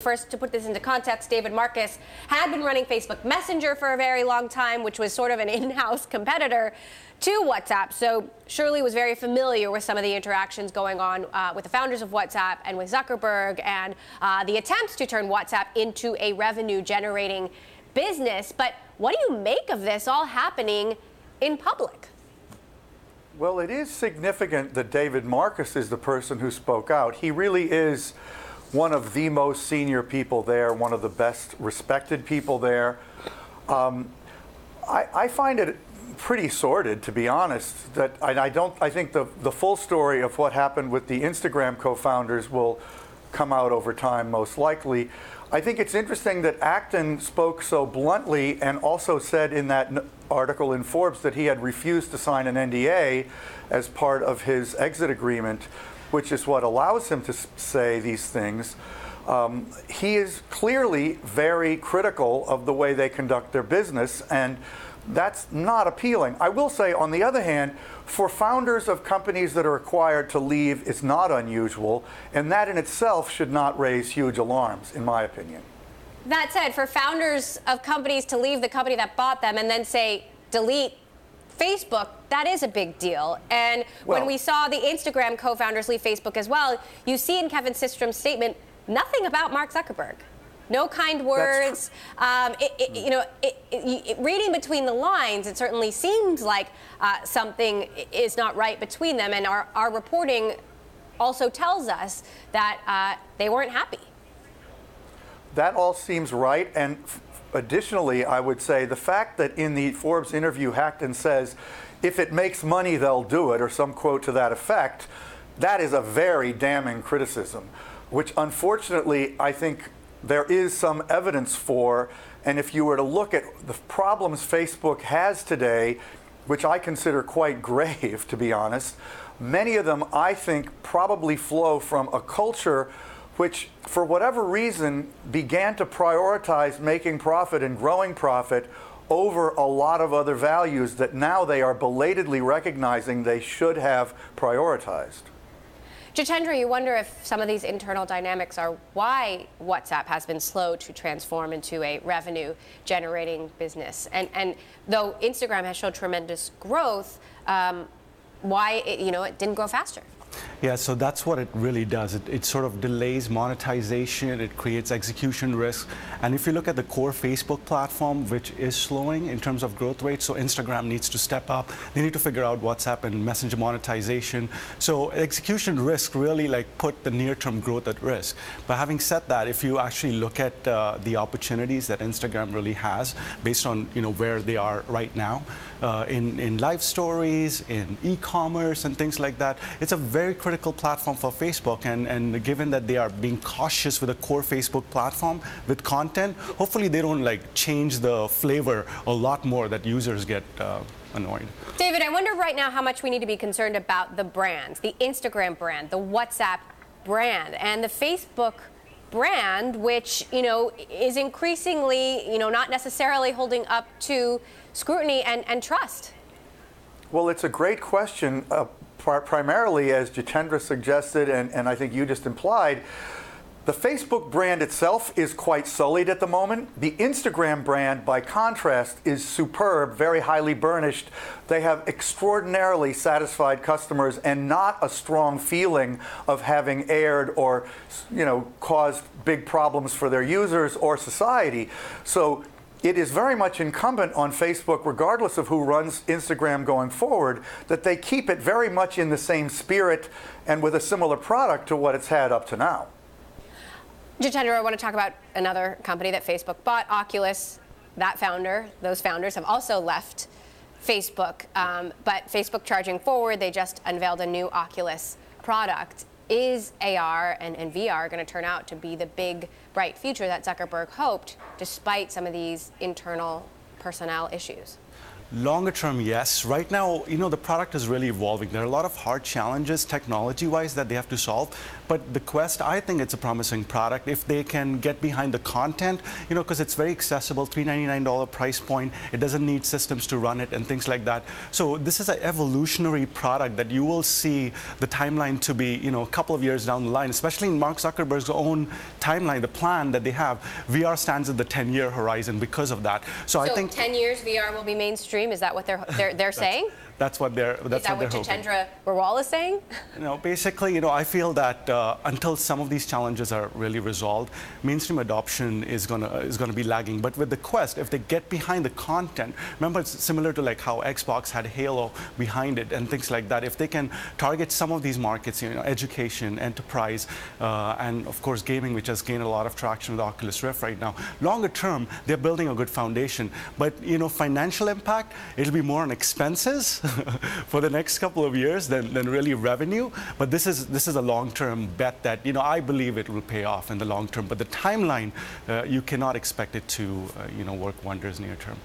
First, to put this into context, David Marcus had been running Facebook Messenger for a very long time, which was sort of an in-house competitor to WhatsApp. So Shirley was very familiar with some of the interactions going on with the founders of WhatsApp and with Zuckerberg and the attempts to turn WhatsApp into a revenue-generating business. But what do you make of this all happening in public? Well, it is significant that David Marcus is the person who spoke out. He really is one of the most senior people there, one of the best respected people there. I find it pretty sordid, to be honest. That I think the full story of what happened with the Instagram co-founders will come out over time, most likely. I think it's interesting that Acton spoke so bluntly and also said in that article in Forbes that he had refused to sign an NDA as part of his exit agreement, which is what allows him to say these things. He is clearly very critical of the way they conduct their business, and that's not appealing. I will say, on the other hand, for founders of companies that are acquired to leave is not unusual, and that in itself should not raise huge alarms, in my opinion. That said, for founders of companies to leave the company that bought them and then say, delete Facebook, that is a big deal. And when we saw the Instagram co-founders leave Facebook as well, you see in Kevin Systrom's statement nothing about Mark Zuckerberg. No kind words. Reading between the lines, it certainly seems like something is not right between them. And our reporting also tells us that they weren't happy. That all seems right. And additionally, I would say the fact that in the Forbes interview, Acton says, if it makes money, they'll do it, or some quote to that effect, that is a very damning criticism, which unfortunately I think there is some evidence for. And if you were to look at the problems Facebook has today, which I consider quite grave, to be honest, many of them I think probably flow from a culture which, for whatever reason, began to prioritize making profit and growing profit over a lot of other values that now they are belatedly recognizing they should have prioritized. Jitendra, you wonder if some of these internal dynamics are why WhatsApp has been slow to transform into a revenue-generating business. And though Instagram has shown tremendous growth, why it didn't grow faster? Yeah, so that's what it really does. It sort of delays monetization, it creates execution risk. And if you look at the core Facebook platform, which is slowing in terms of growth rate, so Instagram needs to step up. They need to figure out WhatsApp and Messenger monetization. So execution risk really put the near-term growth at risk. But having said that, if you actually look at the opportunities that Instagram really has based on where they are right now, in live stories, in e-commerce and things like that, it's a very critical platform for Facebook, and given that they are being cautious with the core Facebook platform with content, hopefully they don't change the flavor a lot more that users get annoyed. David, I wonder right now how much we need to be concerned about the brands, the Instagram brand, the WhatsApp brand, and the Facebook brand, which is increasingly not necessarily holding up to scrutiny and trust. Well, it's a great question. Primarily, as Jitendra suggested, and I think you just implied, the Facebook brand itself is quite sullied at the moment. The Instagram brand, by contrast, is superb, very highly burnished. They have extraordinarily satisfied customers and not a strong feeling of having aired or, caused big problems for their users or society. So it is very much incumbent on Facebook, regardless of who runs Instagram going forward, that they keep it very much in the same spirit and with a similar product to what it's had up to now. Jitendra, I want to talk about another company that Facebook bought, Oculus. Those founders have also left Facebook. But Facebook charging forward, they just unveiled a new Oculus product. Is AR and VR going to turn out to be the big, bright future that Zuckerberg hoped, despite some of these internal personnel issues? Longer term, yes. Right now, the product is really evolving. There are a lot of hard challenges technology-wise that they have to solve. But the Quest, I think it's a promising product if they can get behind the content, because it's very accessible, $399 price point. It doesn't need systems to run it and things like that. So this is an evolutionary product that you will see the timeline to be, a couple of years down the line, especially in Mark Zuckerberg's own timeline, the plan that they have. VR stands at the 10-year horizon because of that. So I think 10 years VR will be mainstream. Is that what they're saying? That's what they're hoping. Is that what Jitendra Rawal is saying? Basically, I feel that until some of these challenges are really resolved, mainstream adoption is gonna be lagging. But with the Quest, if they get behind the content, remember it's similar to like how Xbox had Halo behind it and things like that. If they can target some of these markets, education, enterprise, and of course gaming, which has gained a lot of traction with Oculus Rift right now. Longer term, they're building a good foundation. But financial impact, it'll be more on expenses for the next couple of years than really revenue. But this is a long-term bet that I believe it will pay off in the long term. But the timeline, you cannot expect it to work wonders near term.